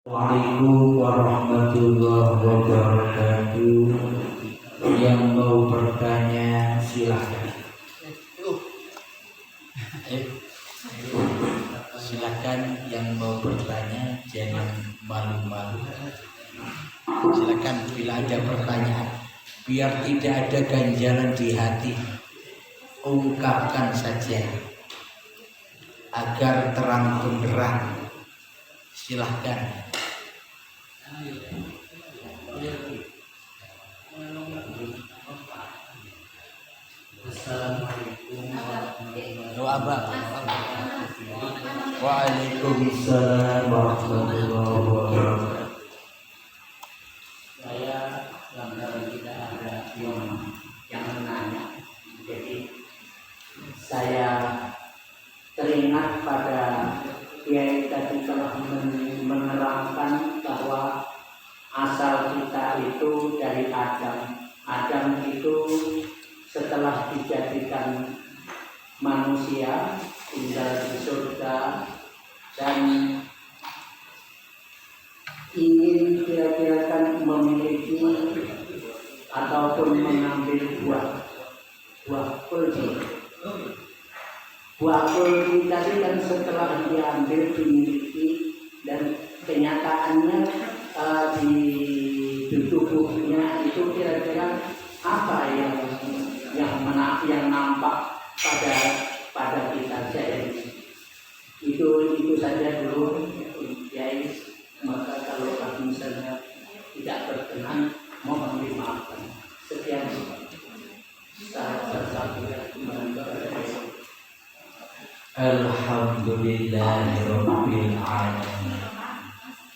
Waalaikumsalam warahmatullahi wabarakatuh. Yang mau bertanya silahkan. Silakan yang mau bertanya, jangan malu-malu. Silakan bila ada pertanyaan, biar tidak ada ganjalan di hati, ungkapkan saja agar terang benderang. Silahkan. Assalamualaikum warahmatullahi wabarakatuh. Waalaikumsalam warahmatullahi wabarakatuh. Saya lantaran kita ada yang menanya, jadi saya teringat pada Kiai tadi telah menerangkan bahwa asal kita itu dari Adam. Adam itu setelah dijadikan manusia tinggal di surga dan ingin kira-kira kan memiliki ataupun mengambil buah kulti. Buah kulti tadi kan setelah diambil dimiliki dan kenyataannya di tubuhnya itu kira-kira apa yang nampak pada kita saja. Itu saja dulu ya. Maka kalau misalnya tidak berkenan mohon dimaafkan. Sekian. Alhamdulillahirabbil alamin.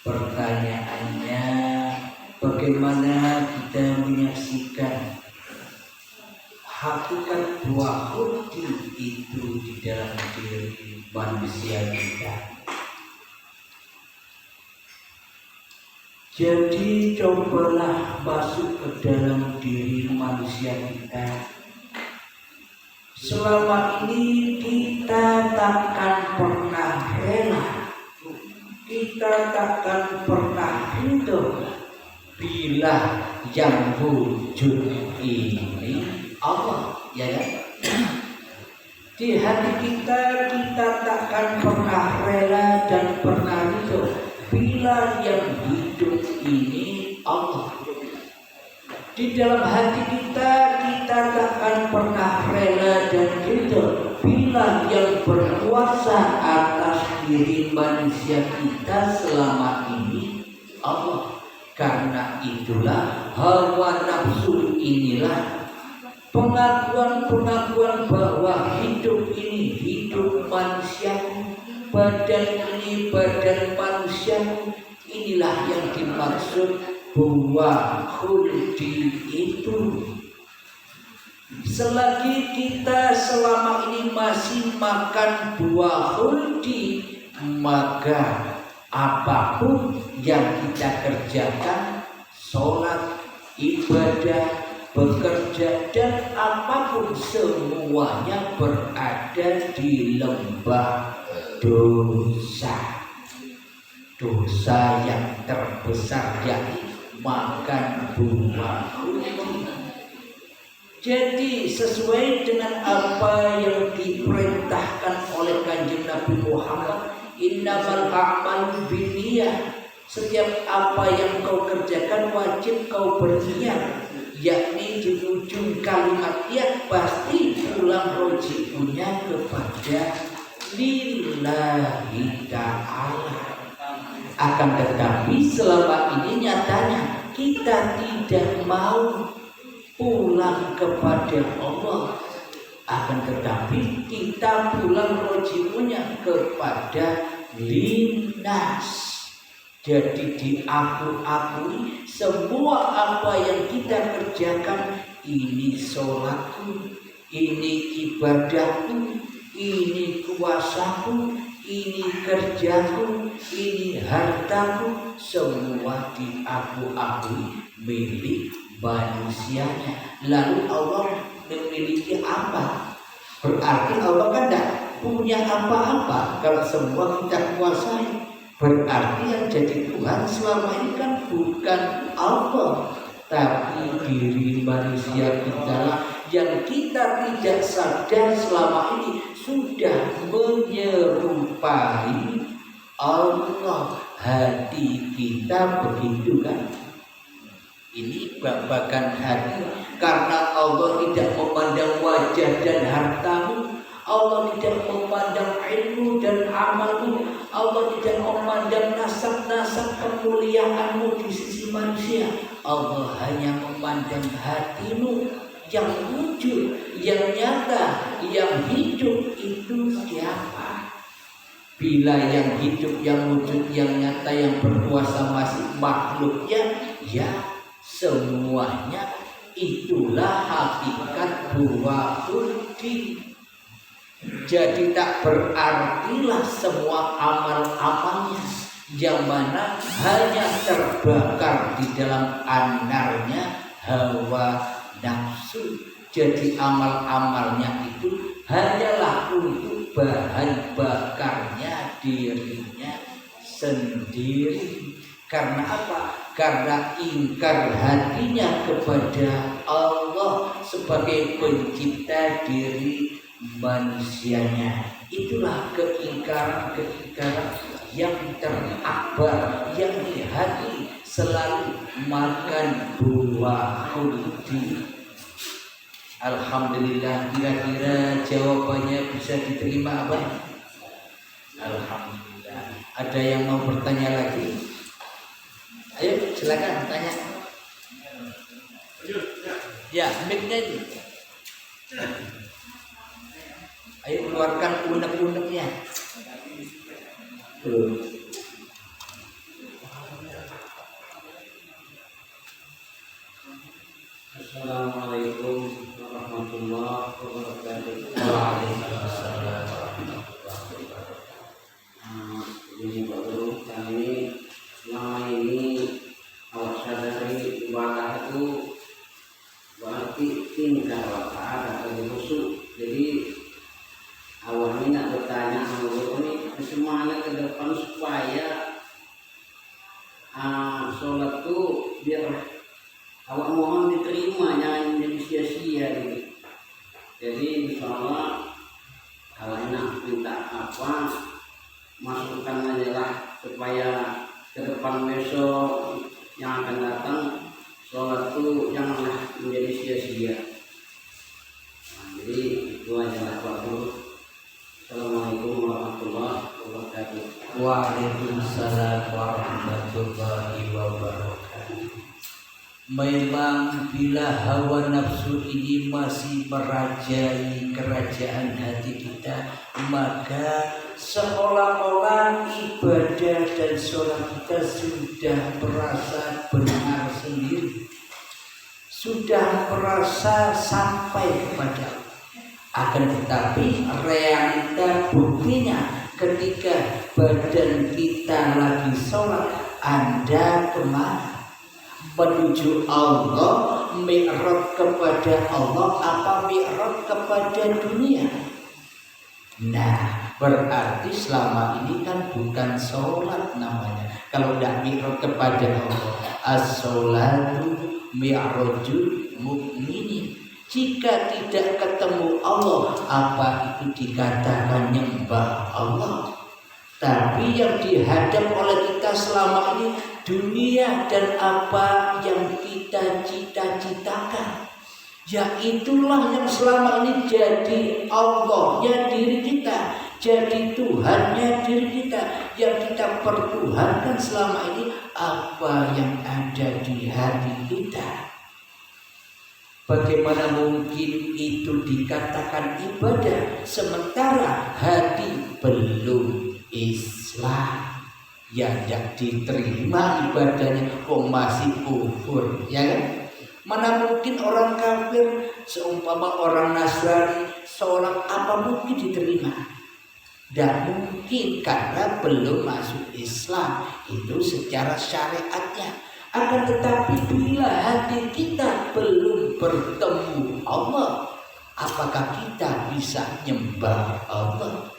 Pertanyaannya, bagaimana kita menyaksikan hakikat buah kulti itu di dalam diri manusia kita? Jadi cobalah masuk ke dalam diri manusia kita. Selama ini kita takkan pernah rela, kita takkan pernah ridho bila yang wujud ini Allah, ya kan? Di hati kita takkan pernah rela dan pernah ridho bila yang hidup ini Allah. Di dalam hati kita takkan pernah rela dan ridho bila yang berkuasa atas diri manusia kita selama ini Allah. Karena itulah hawa nafsu inilah pengakuan bahwa hidup ini hidup manusia, badan ini badan manusia. Inilah yang dimaksud buah khuldi itu. Selagi kita selama ini masih makan buah khuldi, maka apapun yang kita kerjakan, sholat, ibadah, bekerja, dan apapun semuanya berada di lembah dosa. Dosa yang terbesar yakni makan buah kulti. Jadi sesuai dengan apa yang diperintahkan oleh Kanjeng Nabi Muhammad, innamal a'malu binniyah. Setiap apa yang kau kerjakan wajib kau berniat, yakni di ujung kalimat niat pasti pulang roji'unya kepada lillahi ta'ala. Akan tetapi selama ini nyatanya kita tidak mau pulang kepada Allah. Akan tetapi kita pulang roji'unya kepada linnas. Jadi diakui semua apa yang kita kerjakan, ini sholatku, ini ibadahku, ini kuasaku, ini kerjaku, ini hartaku, semua diakui milik manusianya. Lalu Allah memiliki apa? Berarti Allah kan tidak punya apa-apa kalau semua kita kuasai. Berarti yang jadi Tuhan selama ini kan bukan Allah, tapi diri manusia kita lah yang kita tidak sadar selama ini sudah menyerupai Allah. Hati kita begitu kan? Ini babakan hati, karena Allah tidak memandang wajah dan hartamu, Allah tidak memandang ilmu dan amalmu, Allah tidak memandang nasab-nasab kemuliaanmu di sisi manusia. Allah hanya memandang hatimu yang wujud, yang nyata, yang hidup itu siapa? Bila yang hidup, yang wujud, yang nyata, yang berkuasa masih makhluknya, ya semuanya itulah hakikat buwa'uddin. Jadi tak berartilah semua amal-amalnya yang mana hanya terbakar di dalam anarnya hawa nafsu. Jadi amal-amalnya itu hanyalah untuk bahan bakarnya dirinya sendiri. Karena apa? Karena ingkar hatinya kepada Allah sebagai pencipta diri manusianya. Itulah keingkaran-keingkaran yang terakbar, yang di hati selalu makan buwa'uddin. Alhamdulillah, kira-kira jawabannya bisa diterima apa? Alhamdulillah. Ada yang mau bertanya lagi? Ayo silakan tanya. Ya, mic-nya ini. Ayo keluarkan unek-uneknya. Assalamualaikum warahmatullahi wabarakatuh. Waalaikumsalam. Jadi Pak Guru, kami selama ini awak sadari ibadah itu berarti tingkah wakaat atau busuk. Jadi awak ini nak bertanya sama Guru ini semuanya ke depan supaya sholat itu biar awak mohon diterima, jangan jadi sia-sia gitu. Jadi insyaallah kalau enak minta apa masukkan aja lah supaya ke depan besok yang akan datang sholat itu janganlah menjadi sia-sia. Jadi itu aja lah Pak Guru. Assalamualaikum warahmatullahi wabarakatuh. Waalaikumsalam warahmatullahi wabarakatuh. Memang bila hawa nafsu ini masih merajai kerajaan hati kita, maka seolah-olah ibadah dan sholat kita sudah merasa benar sendiri, sudah merasa sampai kepada Allah. Akan tetapi realita buktinya ketika badan kita lagi sholat, Anda kemana? Menuju Allah, mi'raj kepada Allah, apa mi'raj kepada dunia? Nah, berarti selama ini kan bukan sholat namanya. Kalau tidak mi'raj kepada Allah, as-sholatu mi'rajul mu'minin. Jika tidak ketemu Allah, apa itu dikatakan nyembah Allah? Tapi yang dihadap oleh kita selama ini dunia dan apa yang kita cita-citakan, ya itulah yang selama ini jadi Allahnya diri kita, jadi Tuhannya diri kita. Yang kita pertuhankan selama ini apa yang ada di hati kita. Bagaimana mungkin itu dikatakan ibadah sementara hati belum Islam? Ya tidak diterima ibadahnya, kok masih kufur, ya kan? Mana mungkin orang kafir seumpama orang Nasrani sholat apa mungkin diterima? Dan mungkin karena belum masuk Islam itu secara syariatnya. Akan tetapi bila hati kita belum bertemu Allah, apakah kita bisa nyembah Allah?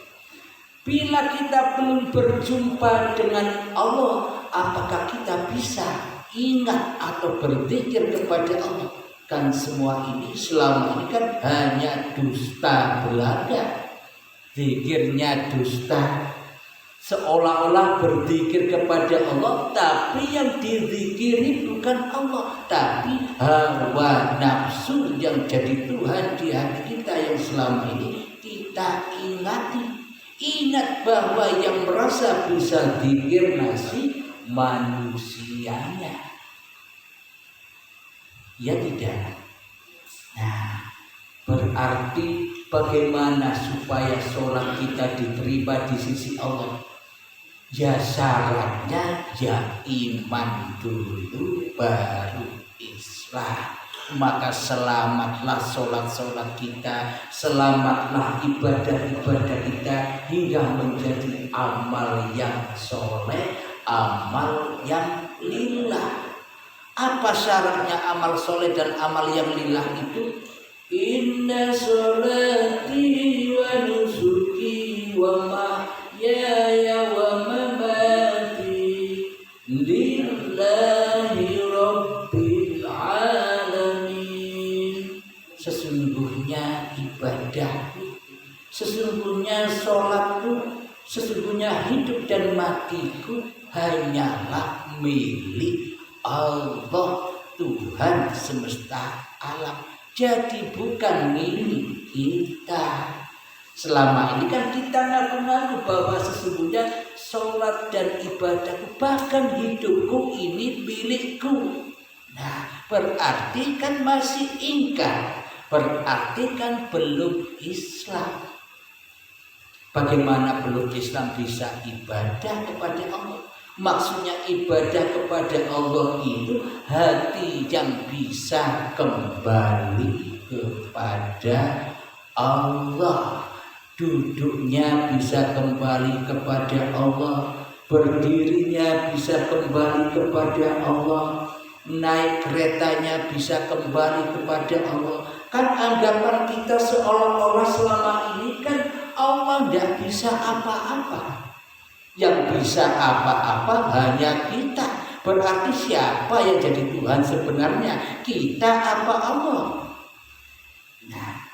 Bila kita belum berjumpa dengan Allah, apakah kita bisa ingat atau berzikir kepada Allah? Kan semua ini selama ini kan hanya dusta belaka. Zikirnya dusta, seolah-olah berzikir kepada Allah, tapi yang dizikiri bukan Allah, tapi hawa nafsu yang jadi Tuhan di hati kita yang selama ini kita ingati. Ingat bahwa yang merasa bisa zikir masih manusianya, ya tidak. Nah, berarti bagaimana supaya sholat kita diterima di sisi Allah? Ya syaratnya ya iman dulu baru Islam. Maka selamatlah sholat-sholat kita, selamatlah ibadah-ibadah kita hingga menjadi amal yang soleh, amal yang lillah. Apa syaratnya amal soleh dan amal yang lillah itu? Inna sholati wa nusuki wa mahyaya wa mamati lillahi rabbil alamin. Sesungguhnya ibadahku, sesungguhnya sholatku, sesungguhnya hidup dan matiku hanyalah milik Allah, Tuhan semesta alam. Jadi bukan milik kita. Selama ini kan kita ngaku-ngaku bahwa sesungguhnya sholat dan ibadahku, bahkan hidupku ini milikku. Nah, berarti kan masih ingkar, berarti kan belum Islam. Bagaimana belum Islam bisa ibadah kepada Allah? Maksudnya ibadah kepada Allah itu hati yang bisa kembali kepada Allah, duduknya bisa kembali kepada Allah, berdirinya bisa kembali kepada Allah, naik keretanya bisa kembali kepada Allah. Kan anggapan kita seolah-olah selama ini kan Allah tidak bisa apa-apa. Yang bisa apa-apa hanya kita. Berarti siapa yang jadi Tuhan sebenarnya? Kita apa Allah? Nah,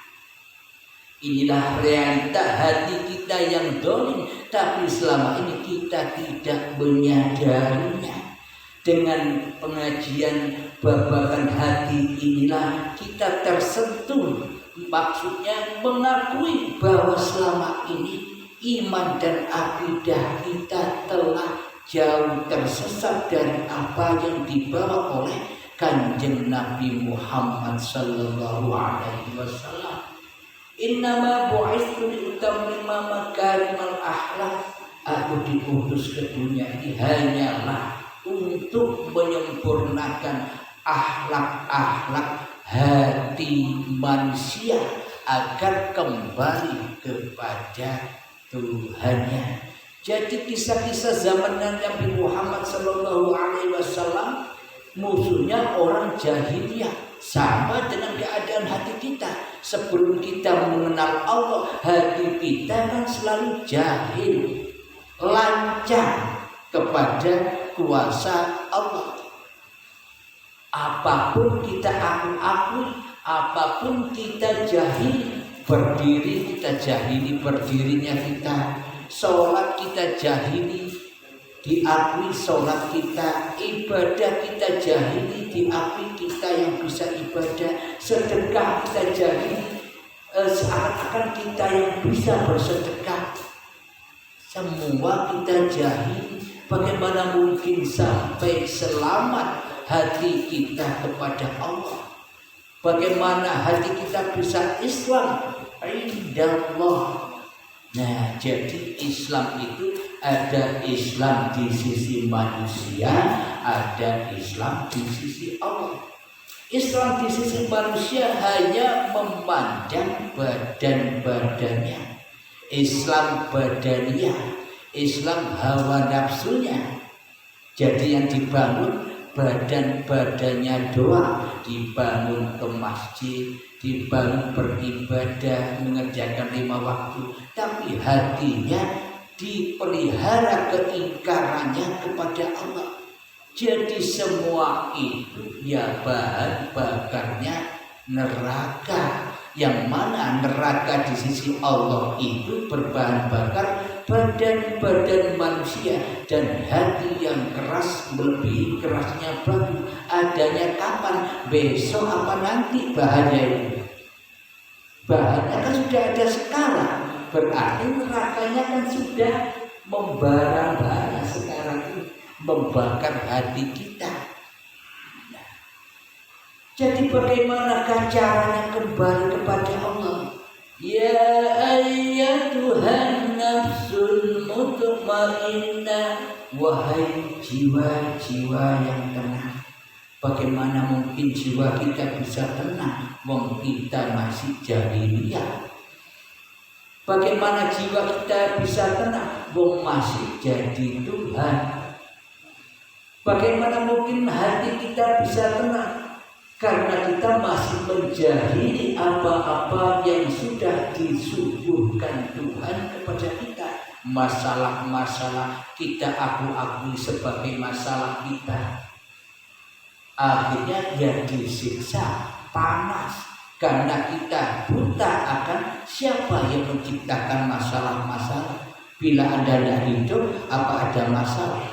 inilah realita hati kita yang dolim. Tapi selama ini kita tidak menyadarinya. Dengan pengajian babakan hati inilah kita tersentuh. Maksudnya mengakui bahwa selama ini iman dan akidah kita telah jauh tersesat dari apa yang dibawa oleh Kanjeng Nabi Muhammad sallallahu alaihi wasallam. Innama bu'itsu liutammima makarimal akhlak. Aku diutus ke dunia ini hanyalah untuk menyempurnakan akhlak-akhlak hati manusia agar kembali kepada Tuhannya. Jadi kisah-kisah zaman Nabi Muhammad sallallahu alaihi wasallam musuhnya orang jahiliyah, sama dengan keadaan hati kita. Sebelum kita mengenal Allah, hati kita kan selalu jahil, lancang kepada kuasa Allah. Apapun kita akui, apapun kita jahili, berdiri kita jahili berdirinya kita, sholat kita jahili diakui sholat kita, ibadah kita jahili diakui kita yang bisa ibadah, sedekah kita jahili seakan-akan kita yang bisa bersedekah, semua kita jahili. Bagaimana mungkin sampai selamat hati kita kepada Allah? Bagaimana hati kita bisa Islam? Indallah. Nah, jadi Islam itu ada Islam di sisi manusia, ada Islam di sisi Allah. Islam di sisi manusia hanya memandang badan-badannya. Islam badaniyah, Islam hawa nafsunya. Jadi yang dibangun badan-badannya doang, dibangun ke masjid, dibangun beribadah, mengerjakan 5 waktu, tapi hatinya dipelihara keingkarannya kepada Allah. Jadi semua itu ya bahan bakarnya neraka. Yang mana neraka di sisi Allah itu berbahan bakar badan-badan manusia dan hati yang keras melebihi kerasnya batu. Adanya kapan? Besok apa nanti bahannya itu? Bahannya kan sudah ada sekarang. Berarti nerakanya kan sudah membara bara sekarang ini, membakar hati kita. Jadi bagaimanakah caranya kembali kepada Allah? Ya ayyatuhan nafsul mutmainnah, wahai jiwa-jiwa yang tenang. Bagaimana mungkin jiwa kita bisa tenang wong kita masih jahiliyah? Bagaimana jiwa kita bisa tenang wong masih jadi Tuhan? Bagaimana mungkin hati kita bisa tenang? Karena kita masih menjahili apa-apa yang sudah disuguhkan Tuhan kepada kita. Masalah-masalah kita akui sebagai masalah kita. Akhirnya dia disiksa panas. Karena kita buta akan siapa yang menciptakan masalah-masalah. Bila Anda tidak hidup, apa ada masalah?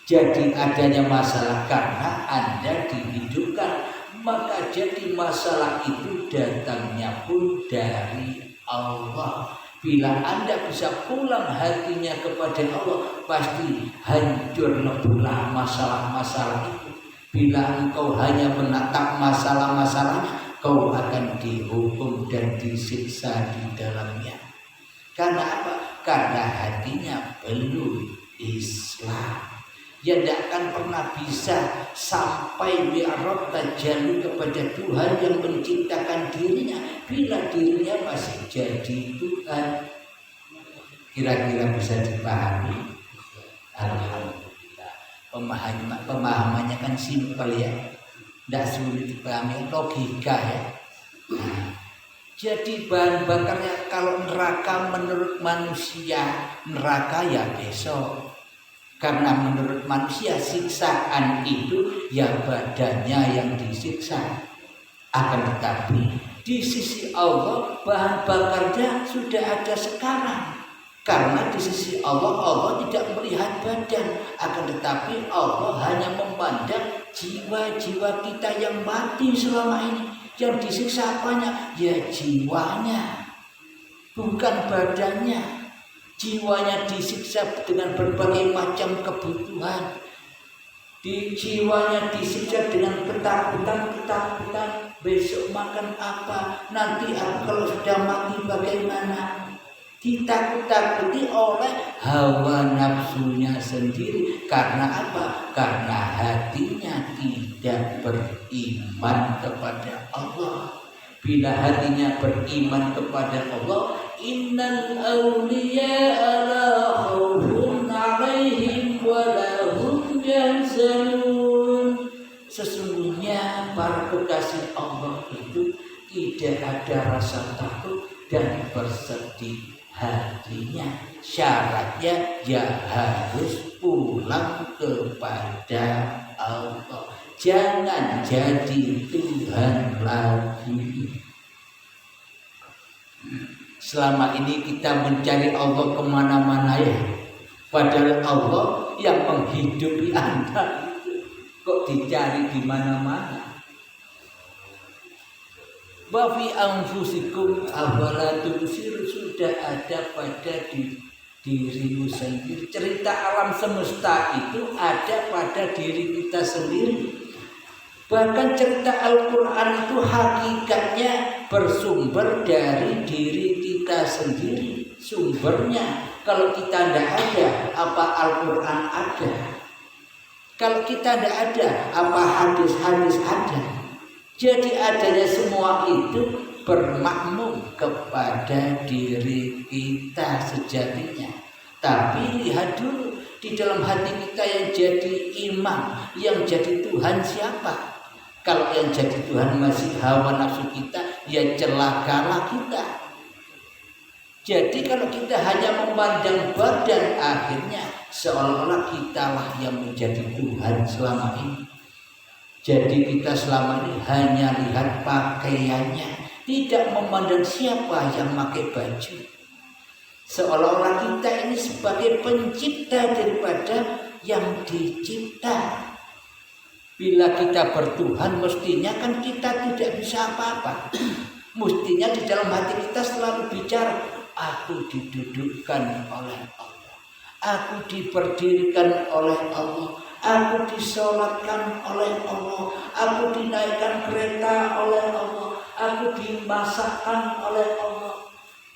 Jadi adanya masalah karena Anda dihidupkan. Maka jadi masalah itu datangnya pun dari Allah. Bila Anda bisa pulang hatinya kepada Allah, pasti hancur leburlah masalah-masalah itu. Bila engkau hanya menatap masalah-masalah, kau akan dihukum dan disiksa di dalamnya. Karena apa? Karena hatinya belum Islam. Dia tidak akan pernah bisa sampai mi'raj tajalli kepada Tuhan yang menciptakan dirinya bila dirinya masih jadi Tuhan. Kira-kira bisa dipahami? Alhamdulillah. Pemahamannya kan simpel ya, tidak sulit dipahami, logika ya. Jadi bahan bakarnya kalau neraka menurut manusia, neraka ya besok. Karena menurut manusia siksaan itu ya badannya yang disiksa. Akan tetapi di sisi Allah bahan bakarnya sudah ada sekarang. Karena di sisi Allah, Allah tidak melihat badan. Akan tetapi Allah hanya memandang jiwa-jiwa kita yang mati selama ini. Yang disiksa apanya? Ya jiwanya, bukan badannya. Jiwanya disiksa dengan berbagai macam kebutuhan. Jiwanya disiksa dengan ketakutan. Besok makan apa? Nanti aku kalau sudah mati bagaimana? Ditakut-takuti oleh hawa nafsunya sendiri. Karena apa? Karena hatinya tidak beriman kepada Allah. Bila hatinya beriman kepada Allah, innal awliya'a la khawfun 'alaihim wa la hum yahzanun. Sesungguhnya para kekasih Allah itu tidak ada rasa takut dan bersedih hatinya. Syaratnya ya harus pulang kepada Allah. Jangan jadi Tuhan lagi. Selama ini kita mencari Allah kemana-mana ya. Padahal Allah yang menghidupi Anda kok dicari di mana-mana. Wa fi anfusikum afala tubsirun, sudah ada pada dirimu sendiri. Cerita alam semesta itu ada pada diri kita sendiri. Bahkan cerita Al-Quran itu hakikatnya bersumber dari diri kita sendiri. Sumbernya, kalau kita tidak ada, apa Al-Quran ada? Kalau kita tidak ada, apa hadis-hadis ada? Jadi adanya semua itu bermakmum kepada diri kita sejatinya. Tapi lihat dulu, di dalam hati kita yang jadi imam, yang jadi Tuhan siapa? Kalau yang jadi Tuhan masih hawa nafsu kita, ya celakalah kita. Jadi kalau kita hanya memandang badan, akhirnya seolah-olah kitalah yang menjadi Tuhan selama ini. Jadi kita selama ini hanya lihat pakaiannya, tidak memandang siapa yang pakai baju. Seolah-olah kita ini sebagai pencipta daripada yang dicipta. Bila kita bertuhan, mestinya kan kita tidak bisa apa-apa. Mestinya di dalam hati kita selalu bicara, aku didudukkan oleh Allah, aku diberdirikan oleh Allah, aku disolatkan oleh Allah, aku dinaikkan kereta oleh Allah, aku dimasakkan oleh Allah,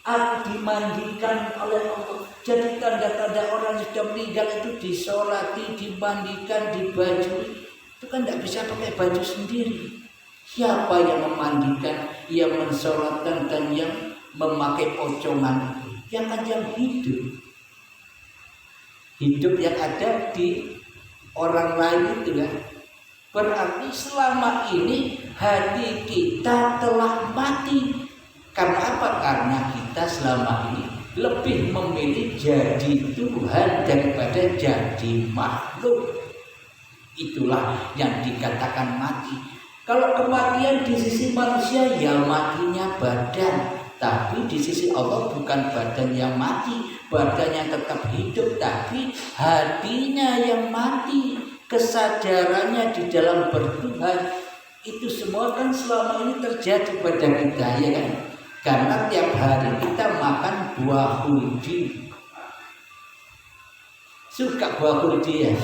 aku dimandikan oleh Allah. Jadi tanda-tanda orang yang sudah meninggal itu disolati, dimandikan, dibajui. Itu kan tidak bisa pakai baju sendiri. Siapa yang memandikan, yang mensolatkan, dan yang memakai pocongan itu? Yang kan yang hidup. Hidup yang ada di orang lain itu kan. Berarti selama ini hati kita telah mati. Karena apa? Karena kita selama ini lebih memilih jadi Tuhan daripada jadi makhluk. Itulah yang dikatakan mati. Kalau kematian di sisi manusia ya matinya badan, tapi di sisi Allah bukan badan yang mati, badan yang tetap hidup, tapi hatinya yang mati, kesadarannya di dalam bertuhan. Itu semua kan selama ini terjadi pada kita, ya kan? Karena tiap hari kita makan buah huldi. Suka buah huldi ya?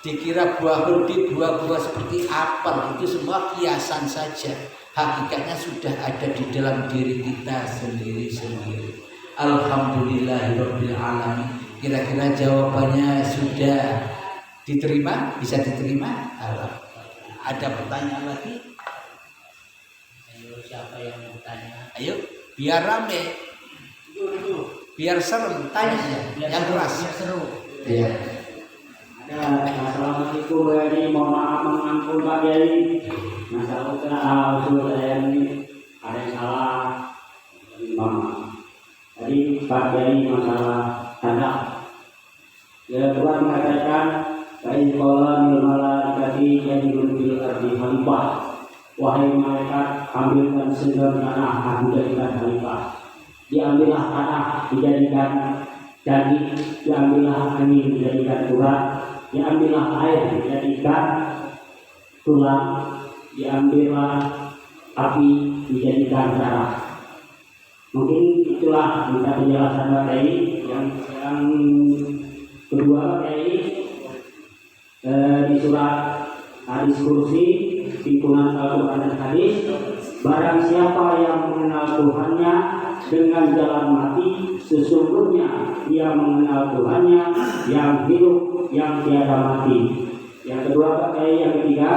Dikira buah huldi, buah-buah seperti apel, itu semua kiasan saja. Hakikatnya sudah ada di dalam diri kita sendiri-sendiri. Alhamdulillahirabbil alamin. Kira-kira jawabannya sudah diterima? Bisa diterima? Ada pertanyaan lagi? Ayo, siapa yang mau tanya? Ayo, biar rame, biar serem, tanya yang keras. Biar seru. Iya. Assalamualaikum Pak, mohon maaf mengampun Pak Kiai. Masalah usul saya ini ada yang salah. Tadi Pak Kiai masalah tanda. Ya Tuhan mengatakan baik sekolah nilmala dikasih yang bil ardi khalifah. Wahai malaikat, ambilkan sendal tanah, aku jadikan khalifah. Diambillah tanah, dijadikan daging, diambillah angin, dijadikan urat. Diambillah air, dijadikan tulang, diambillah api, dijadikan darah. Mungkin itulah minta penjelasan Pak Kiai. Yang kedua Pak Kiai, di surat hadis kursi, pimpinan Al-Quran dan hadis, barang siapa yang mengenal Tuhannya dengan jalan mati, sesungguhnya dia mengenal Tuhannya yang hidup, yang tiada mati. Yang kedua Pak Kiai, yang ketiga,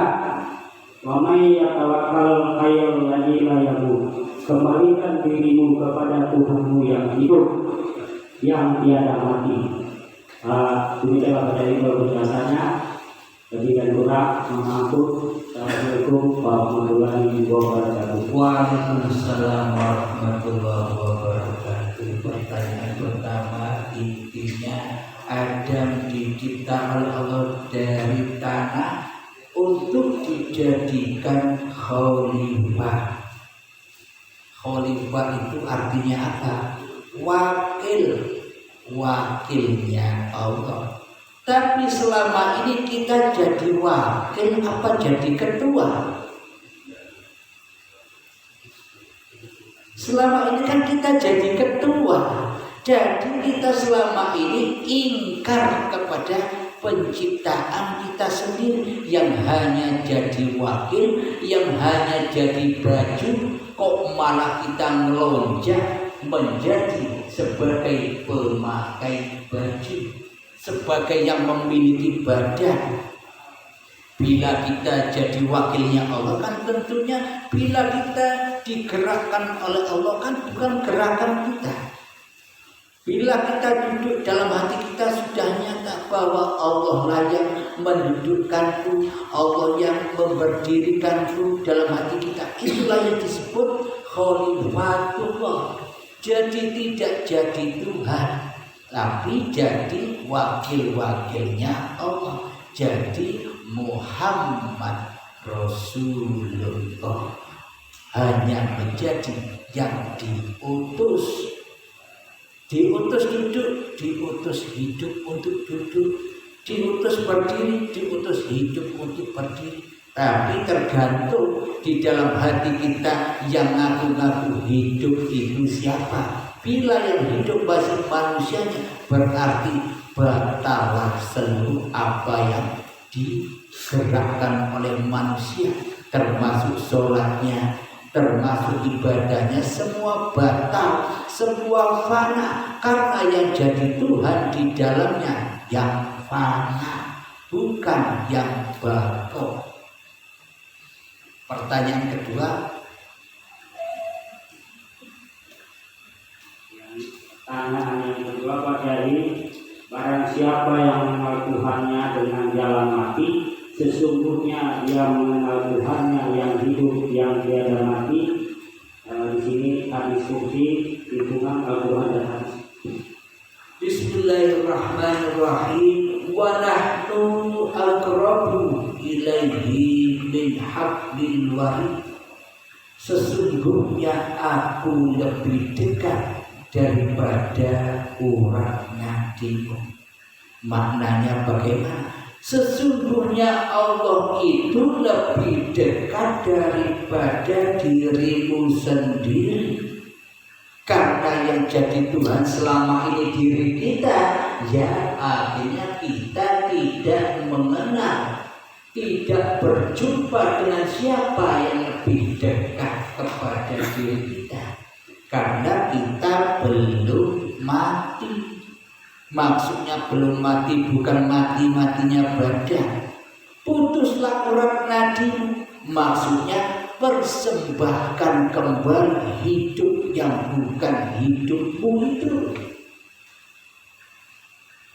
wa may yatawakkal 'alal la yamut. Kembalikan dirimu kepada Tuhanmu yang hidup, yang tiada mati. Demikianlah Pak Kiai penjelasannya. Lebih dan kurang, mohon ampun. Assalamualaikum warahmatullahi wabarakatuh. Waalaikumsalam warahmatullahi wabarakatuh. Pertanyaan pertama, intinya Adam dicipta oleh Allah dari tanah untuk dijadikan khalifah. Khalifah itu artinya apa? Wakilnya Allah. Tapi selama ini kita jadi wakil apa jadi ketua? Selama ini kan kita jadi ketua. Jadi kita selama ini ingkar kepada penciptaan kita sendiri, yang hanya jadi wakil, yang hanya jadi baju, kok malah kita ngelonjak menjadi sebagai pemakai baju, sebagai yang memiliki badan. Bila kita jadi wakilnya Allah kan tentunya bila kita digerakkan oleh Allah kan bukan gerakan kita. Bila kita duduk dalam hati kita sudah nyata bahwa Allah lah yang mendudukkanku, Allah yang memberdirikanku dalam hati kita. Itulah yang disebut Khalifatullah. Jadi tidak jadi Tuhan, tapi jadi wakil-wakilnya Allah. Jadi Muhammad Rasulullah hanya menjadi yang diutus. Diutus duduk, diutus hidup untuk duduk, diutus berdiri, diutus hidup untuk berdiri. Tapi tergantung di dalam hati kita yang ngaku-ngaku hidup itu siapa. Bila yang hidup masih manusianya, berarti batallah seluruh apa yang digerakkan oleh manusia, termasuk sholatnya, termasuk ibadahnya, semua batal, semua fana, karena yang jadi Tuhan di dalamnya yang fana, bukan yang bako. Pertanyaan kedua, pertanyaan yang kedua Pak Kiai, barang siapa yang mengenal Tuhannya dengan jalan mati, sesungguhnya dia mengenal Tuhannya yang hidup, yang tiada mati. Di sini hadis kursi, hubungan Al-Quran dan hadis. Bismillahirrahmanirrahim. Wa nahnu aqrabu ilaihi min hablil warid. Sesungguhnya aku lebih dekat daripada uratnya timun. Maknanya bagaimana? Sesungguhnya Allah itu lebih dekat daripada dirimu sendiri. Karena yang jadi Tuhan selama ini diri kita, ya akhirnya kita tidak mengenal, tidak berjumpa dengan siapa yang lebih dekat kepada diri kita. Karena kita belum mati. Maksudnya belum mati bukan mati-matinya badan. Putuslah urat nadimu. Maksudnya persembahkan kembali hidup yang bukan hidupmu itu.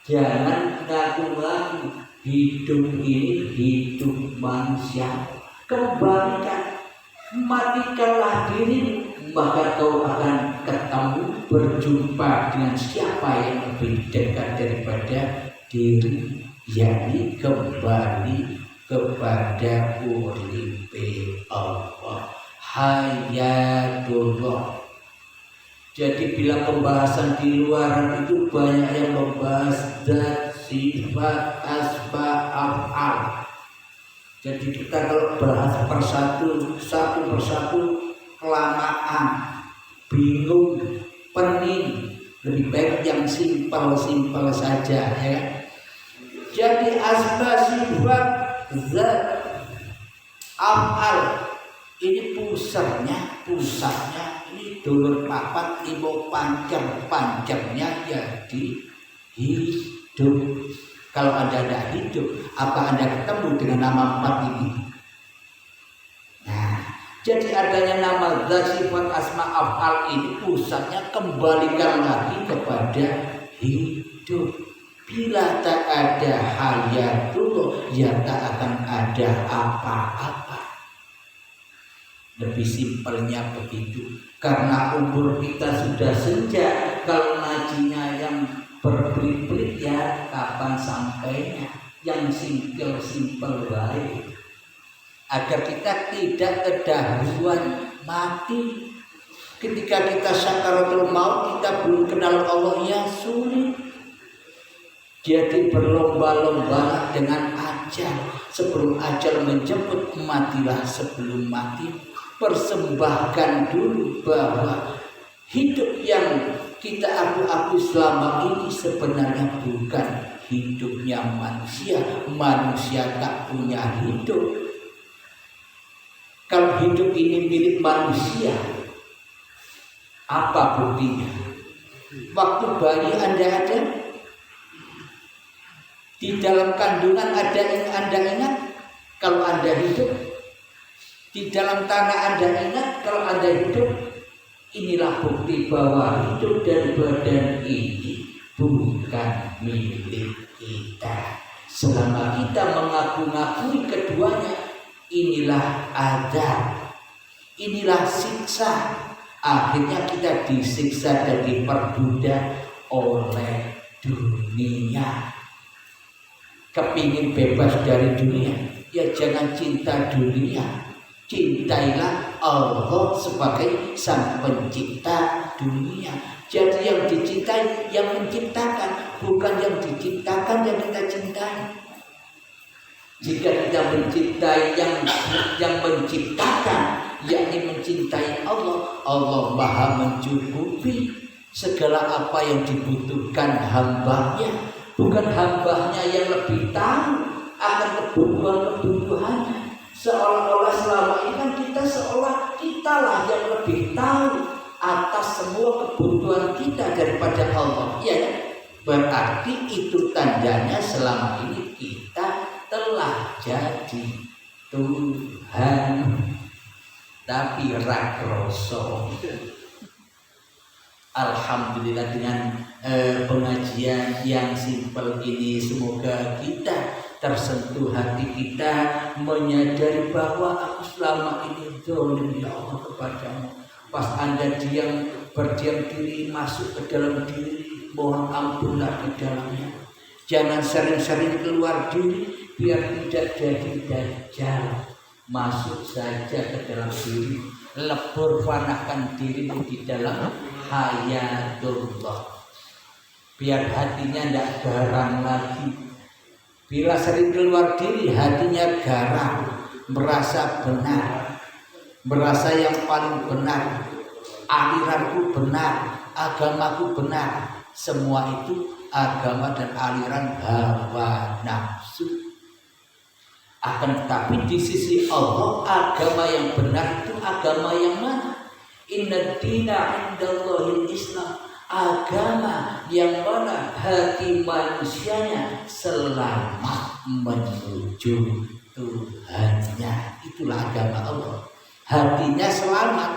Jangan ngaku-ngaku hidup ini hidup manusia. Kembalikan, matikanlah diri, maka kau akan ketemu, berjumpa dengan siapa yang lebih dekat daripada diri, yakni kembali kepada uripe Allah, hayatullah. Jadi bila pembahasan di luar itu banyak yang membahas zat, sifat, asma, af'al. Jadi kita kalau bahas satu persatu kelamaan, bingung, pening. Lebih baik yang simpel-simpel saja, ya. Jadi asma, sifat, zat, af'al ini pusatnya ini dulur papat limo panjangnya jadi hidup. Kalau Anda tidak hidup, apa Anda ketemu dengan nama empat ini? Nah, jadi adanya nama zat, sifat, asma, af'al ini pusatnya kembalikan lagi kepada hidup. Bila tak ada hayatullah, ya tak akan ada apa-apa. Lebih simpelnya begitu. Karena umur kita sudah senja, kalau ngajinya yang berbelit-belit ya kapan sampainya. Yang simpel baik. Agar kita tidak kedahuluan mati. Ketika kita sakaratul maut, kita belum kenal Allah, ya sulit. Jadi berlomba-lomba dengan ajal. Sebelum ajal menjemput, matilah sebelum mati. Persembahkan dulu bahwa hidup yang kita aku selama ini sebenarnya bukan hidupnya manusia. Manusia tak punya hidup. Kalau hidup ini milik manusia, apa buktinya? Waktu bayi Anda ada, di dalam kandungan ada yang Anda ingat kalau Anda hidup, di dalam tanah Anda ingat kalau Anda hidup. Inilah bukti bahwa hidup dan badan ini bukan milik kita. Selama kita mengaku-ngakui keduanya, inilah azab, inilah siksa, Akhirnya kita disiksa dan diperbudak oleh dunia. Kepingin bebas dari dunia, ya jangan cinta dunia. Cintailah Allah sebagai sang pencipta dunia. Jadi yang dicintai yang menciptakan, bukan yang diciptakan yang kita cintai. Jika kita mencintai yang menciptakan, yakni mencintai Allah, Allah Maha mencukupi segala apa yang dibutuhkan hambanya. Bukan hambanya yang lebih tahu akan kebutuhan-kebutuhannya. Seolah-olah selama ini kan kitalah yang lebih tahu atas semua kebutuhan kita daripada Allah. Iya kan? Berarti itu tandanya selama ini kita telah jadi Tuhan, tapi rakroso. Alhamdulillah dengan pengajian yang simpel ini, semoga kita tersentuh hati kita, menyadari bahwa aku selama ini zalim ya Allah kepadamu. Pas Anda berdiam diri, masuk ke dalam diri, mohon ampunlah di dalamnya. Jangan sering-sering keluar diri, biar tidak jadi dajjal. Masuk saja ke dalam diri, lebur fanakan dirimu di dalam hayatullah. Biar hatinya tidak garang lagi. Bila sering keluar diri, hatinya garang, merasa benar, merasa yang paling benar, aliranku benar, agamaku benar. Semua itu agama dan aliran hawa nafsu. Akan tetapi di sisi Allah, agama yang benar itu agama yang mana? Inna dina indallahil Islam. Agama yang mana hati manusianya selamat menuju Tuhannya. Itulah agama Allah. Hatinya selamat.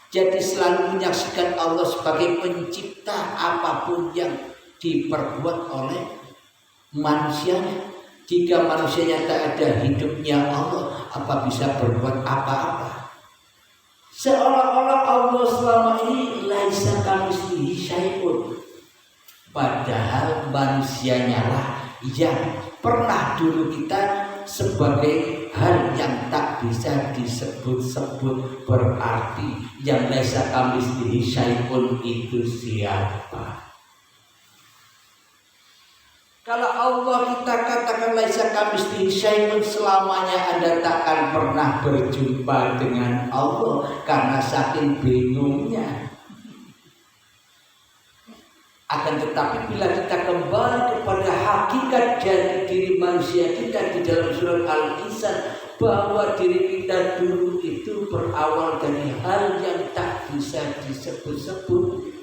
Jadi selalu menyaksikan Allah sebagai pencipta apapun yang diperbuat oleh manusianya. Jika manusianya tak ada hidupnya Allah, apa bisa berbuat apa-apa? Seolah-olah Allah selama ini laisa kamitslihi syai'un. Padahal manusianya lah yang pernah dulu kita sebagai hal yang tak bisa disebut-sebut. Berarti yang laisa kamitslihi syai'un itu siapa? Kalau Allah kita katakan laisa kamitslihi syai'un, selamanya Anda takkan pernah berjumpa dengan Allah karena saking bingungnya. Akan tetapi bila kita kembali kepada hakikat dari diri manusia kita di dalam surat Al-Insan, bahwa diri kita dulu itu berawal dari hal yang tak bisa disebut-sebut,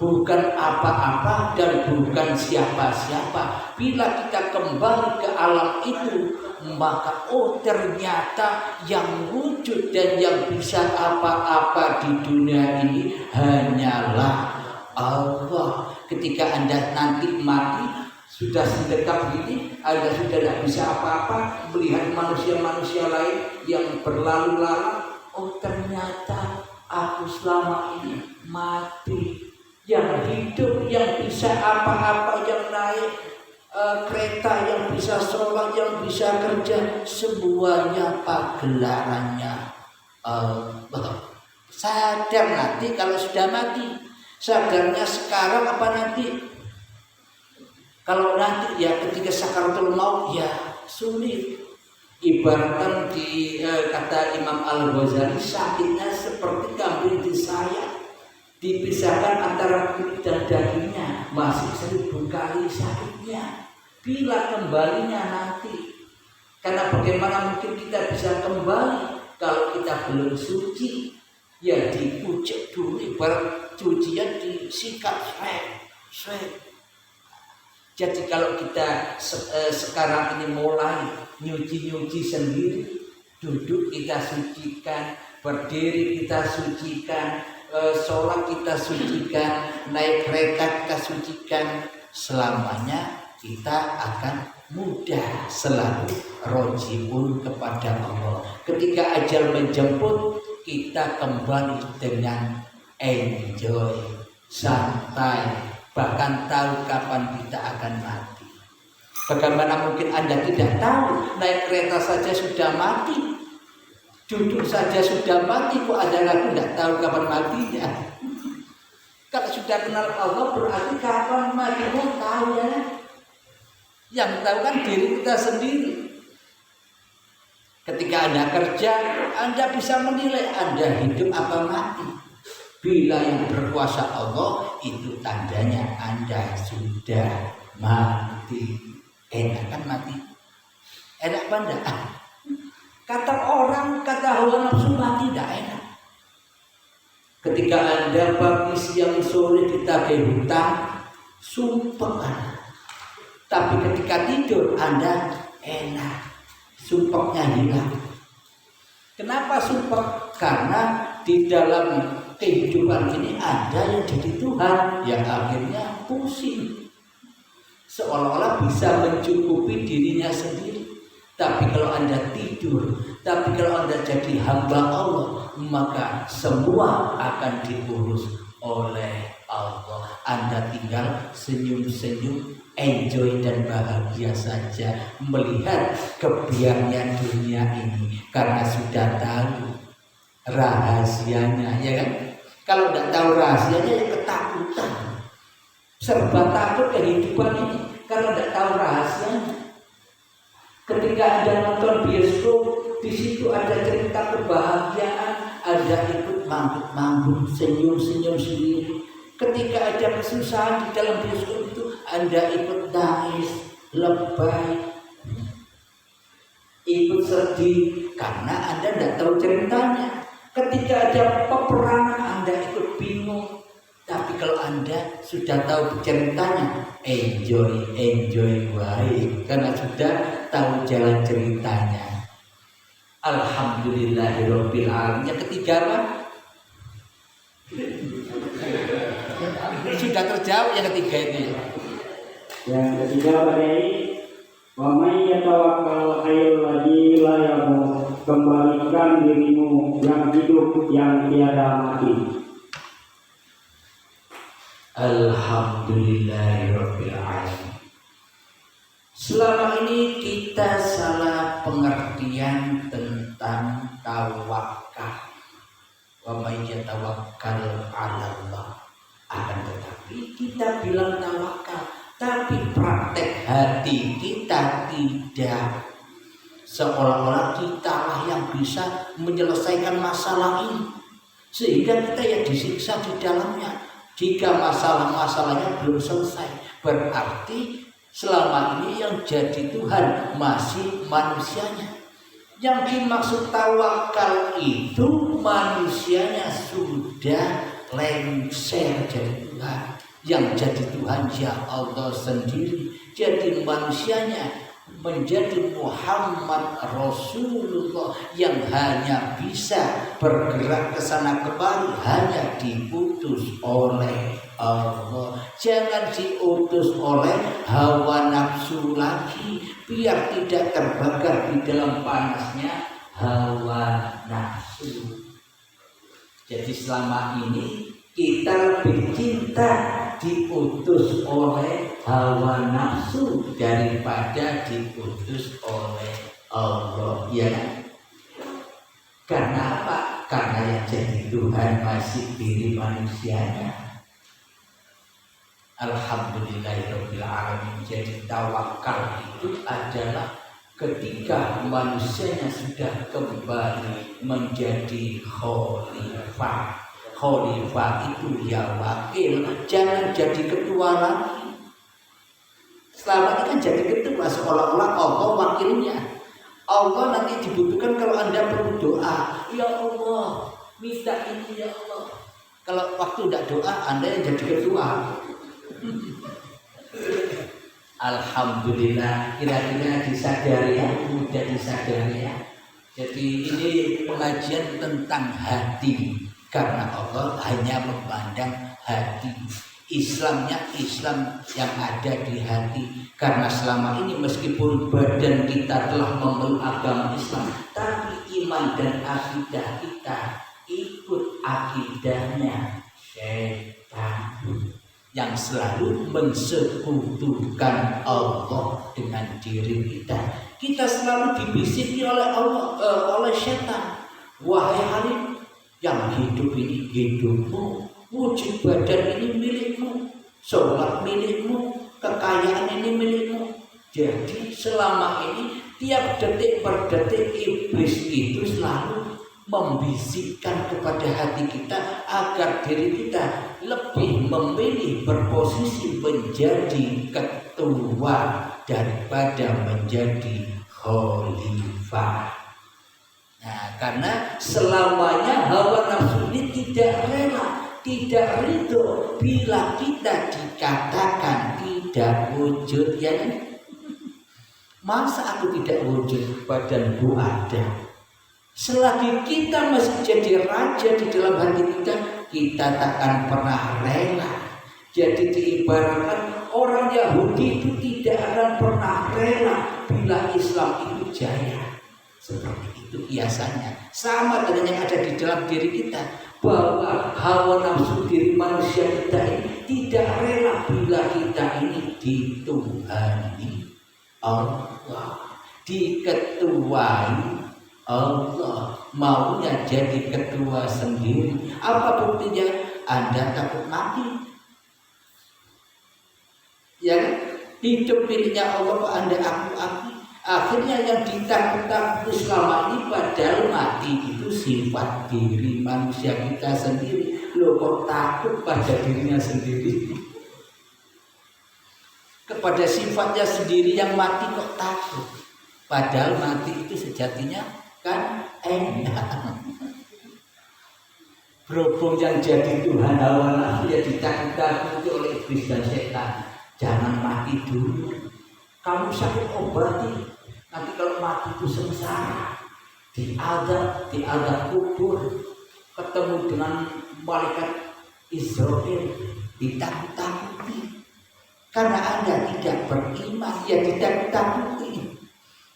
bukan apa-apa dan bukan siapa-siapa. Bila kita kembali ke alam itu, maka ternyata yang wujud dan yang bisa apa-apa di dunia ini hanyalah Allah. Ketika Anda nanti mati, sudah sedekap ini, Anda sudah tidak bisa apa-apa melihat manusia-manusia lain yang berlalu lalang. Ternyata aku selama ini mati. Yang hidup, yang bisa apa-apa, yang naik kereta, yang bisa sholat, yang bisa kerja, semuanya pagelarannya Allah. Sadar nanti kalau sudah mati. Sadarnya sekarang apa nanti? Kalau nanti ya ketika sakaratul maut ya sulit. Ibaratkan kata Imam Al-Ghazali, sakitnya seperti kambing disayat, dipisahkan antara kulit dan dagingnya, masih 1000 kali sakitnya. Bila kembalinya nanti, karena bagaimana mungkin kita bisa kembali kalau kita belum suci? Ya dikucek dulu, ibarat cucian disikat, swek. Jadi kalau kita sekarang ini mulai nyuci sendiri, duduk kita sucikan, berdiri kita sucikan, sholat kita sucikan, naik kereta kita sucikan, selamanya kita akan mudah selalu rojiun kepada Allah. Ketika ajal menjemput, kita kembali dengan enjoy, santai, bahkan tahu kapan kita akan mati. Bagaimana mungkin Anda tidak tahu, naik kereta saja sudah mati, duduk saja sudah mati, kok Anda ragu tidak tahu kapan matinya? Kalau sudah kenal Allah berarti kapan matinya tahu ya. Yang tahu kan diri kita sendiri. Ketika Anda kerja, Anda bisa menilai Anda hidup apa mati. Bila yang berkuasa Allah, itu tandanya Anda sudah mati. Enak kan mati? Enak apa enggak? Kata orang, kata hawa nafsu mati tidak enak. Ketika Anda pagi, siang, sore ditagih hutang, sumpah Anda. Tapi ketika tidur Anda enak, sumpahnya hilang. Kenapa sumpah? Karena di dalam kehidupan ini ada yang jadi Tuhan, yang akhirnya pusing. Seolah-olah bisa mencukupi dirinya sendiri. Tapi kalau Anda tidur, tapi kalau Anda jadi hamba Allah, maka semua akan diurus oleh Allah. Anda tinggal senyum-senyum, enjoy dan bahagia saja melihat kebiayaan dunia ini, karena sudah tahu rahasianya, ya kan? Kalau tidak tahu rahasianya ya ketakutan, serba takut kehidupan ini karena tidak tahu rahasianya. Ketika Anda nonton bioskop, di situ ada cerita kebahagiaan, Anda ikut manggut-manggut, senyum-senyum sendiri. Ketika ada kesusahan di dalam bioskop itu, Anda ikut nangis, lebay, ikut sedih, karena Anda tidak tahu ceritanya. Ketika ada peperangan, Anda ikut bingung. Tapi kalau Anda sudah tahu ceritanya, enjoy baik, karena sudah tahu jalan ceritanya. Alhamdulillahirabbil alamin. Yang ketiga apa? Sudah terjawab yang ketiga itu. Yang ketiga pada wa may yatawakkal hayyul ladzi la yamut, kembalikan dirimu yang hidup yang tiada mati. Alhamdulillahirabbil alamin. Selama ini kita salah pengertian tentang tawakal. Wa may yatawakkal 'ala Allah. Akan tetapi kita bilang tawakal, tapi praktek hati kita tidak. Seolah-olah kitalah yang bisa menyelesaikan masalah ini, sehingga kita ya disiksa di dalamnya. Jika masalah-masalahnya belum selesai, berarti selama ini yang jadi Tuhan masih manusianya. Yang dimaksud tawakal itu manusianya sudah lengser jadi Tuhan. Yang jadi Tuhan ya Allah sendiri. Jadi manusianya menjadi Muhammad Rasulullah yang hanya bisa bergerak ke sana kemari hanya diutus oleh Allah. Jangan diutus oleh hawa nafsu lagi, biar tidak terbakar di dalam panasnya hawa nafsu. Jadi selama ini kita lebih cinta diutus oleh hawa nafsu daripada diutus oleh Allah, ya. Karena apa? Karena yang jadi Tuhan masih diri manusianya. Alhamdulillahirabbil alamin. Jadi tawakal itu adalah ketika manusianya sudah kembali menjadi khalifah. Khalifah itu ya wakil, jangan jadi ketua lagi. Selama ini kan jadi ketua, seolah-olah Allah wakilnya. Allah nanti dibutuhkan kalau Anda perlu doa, ya Allah minta ini ya Allah. Kalau waktu tidak doa, Anda yang jadi ketua. Alhamdulillah, kira-kira disadari ya, mudah disadari ya. Jadi ini pengajian tentang hati. Karena Allah hanya memandang hati. Islamnya Islam yang ada di hati. Karena selama ini meskipun badan kita telah memeluk agama Islam, tapi iman dan akidah kita ikut akidahnya setan yang selalu mensekutukan Allah dengan diri kita. Kita selalu dibisiki oleh Allah, oleh setan. Wahai Halim, yang hidup ini hidupmu, wujud badan ini milikmu, sholat milikmu, kekayaan ini milikmu. Jadi selama ini tiap detik per detik iblis itu selalu membisikkan kepada hati kita agar diri kita lebih memilih berposisi menjadi ketua daripada menjadi khalifah. Nah, karena selamanya hawa nafsu ini tidak rela, tidak ridho bila kita dikatakan tidak wujud, ya. Masa aku tidak wujud, badanku ada. Selagi kita masih jadi raja di dalam hati kita, kita takkan pernah rela. Jadi diibaratkan orang Yahudi itu tidak akan pernah rela bila Islam itu jaya. Seperti itu biasanya. Sama dengan yang ada di dalam diri kita, bahwa hawa nafsu diri manusia kita ini tidak rela bila kita ini dituhani Allah, diketuai Allah, maunya jadi ketua sendiri. Apa buktinya? Anda takut mati, ya kan? Hidup miliknya Allah kok Anda aku. Akhirnya yang ditakut-takuti selama ini padahal mati itu sifat diri manusia kita sendiri. Loh, kok takut pada dirinya sendiri? Kepada sifatnya sendiri yang mati kok takut? Padahal mati itu sejatinya kan enak. Berhubung yang jadi Tuhan hawa nafsu ya ditakut-takuti oleh iblis dan setan. Jangan mati dulu, kamu sakit obati. Nanti kalau mati itu sengsara, diadab kubur, ketemu dengan malaikat Israfil, ditakut-takuti. Karena Anda tidak beriman, ya ditakut-takuti.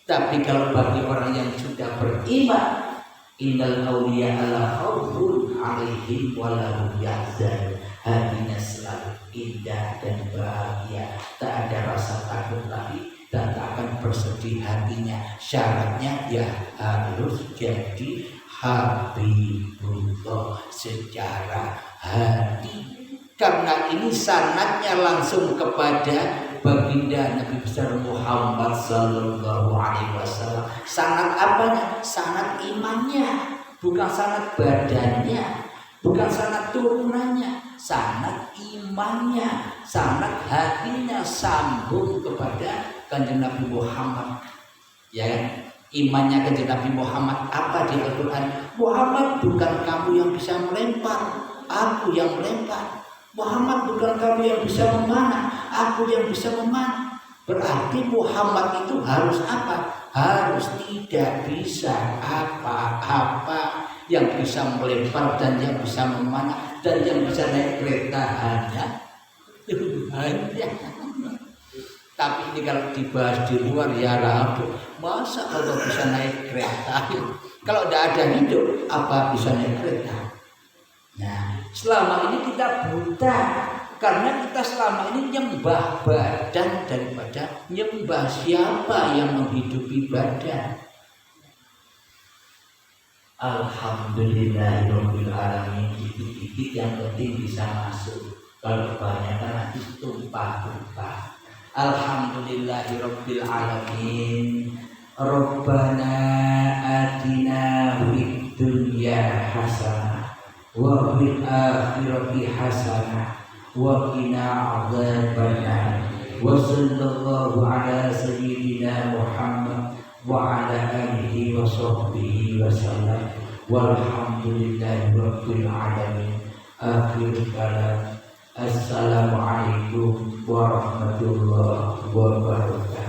Tapi kalau bagi orang yang sudah beriman, innal awliya la khaufun 'alaihim wa la hum yahzanun, hatinya selalu indah dan bahagia, tak ada rasa takut lagi dan tak akan bersedih hatinya. Syaratnya ya harus jadi Habibullah secara hati. Karena ini sanadnya langsung kepada baginda Nabi besar Muhammad sallallahu alaihi wasallam. Sanad apanya? Sanad imannya, bukan sanad badannya, bukan sanad turunannya, sanad imannya, sanad hatinya sambung kepada Kanjeng Nabi Muhammad. Ya, imannya Kanjeng Nabi Muhammad apa di Al-Qur'an? Muhammad bukan kamu yang bisa melempar, aku yang melempar. Muhammad bukan kamu yang bisa memanah, aku yang bisa memanah. Berarti Muhammad itu harus apa? Harus tidak bisa apa-apa. Yang bisa melempar dan yang bisa memanah dan yang bisa naik kereta hanya Tuhan. Tapi ini kalau dibahas di luar ya Rabu, masa Allah bisa naik kereta? Kalau tidak ada hidup, apa bisa naik kereta? Nah, selama ini kita buta karena kita selama ini nyembah badan daripada nyembah siapa yang menghidupi badan. Alhamdulillahirabbil alamin, dikit-dikit yang penting bisa masuk. Kalau kebanyakan nanti tumpah-tumpah. Alhamdulillahirabbil alamin. Rabbana atina fid dunya hasanah wa fil akhirati hasanah wa qina adzabannar. Wa sallallahu ala sayyidina Muhammad wa ala alihi wa sahbihi wa sallam. Walhamdulillahi rabbil alamin. Akhir kalam. Assalamualaikum warahmatullahi wabarakatuh.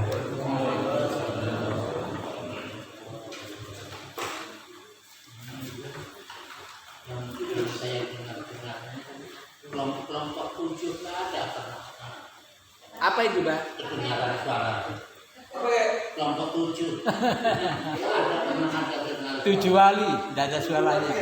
Yang saya dengar kelompok 7 nggak ada pernah. Apa itu, Mbak? Kedengaran suara. Kelompok 7. Ada pernah ada dengar. 7 wali, tidak ada suaranya.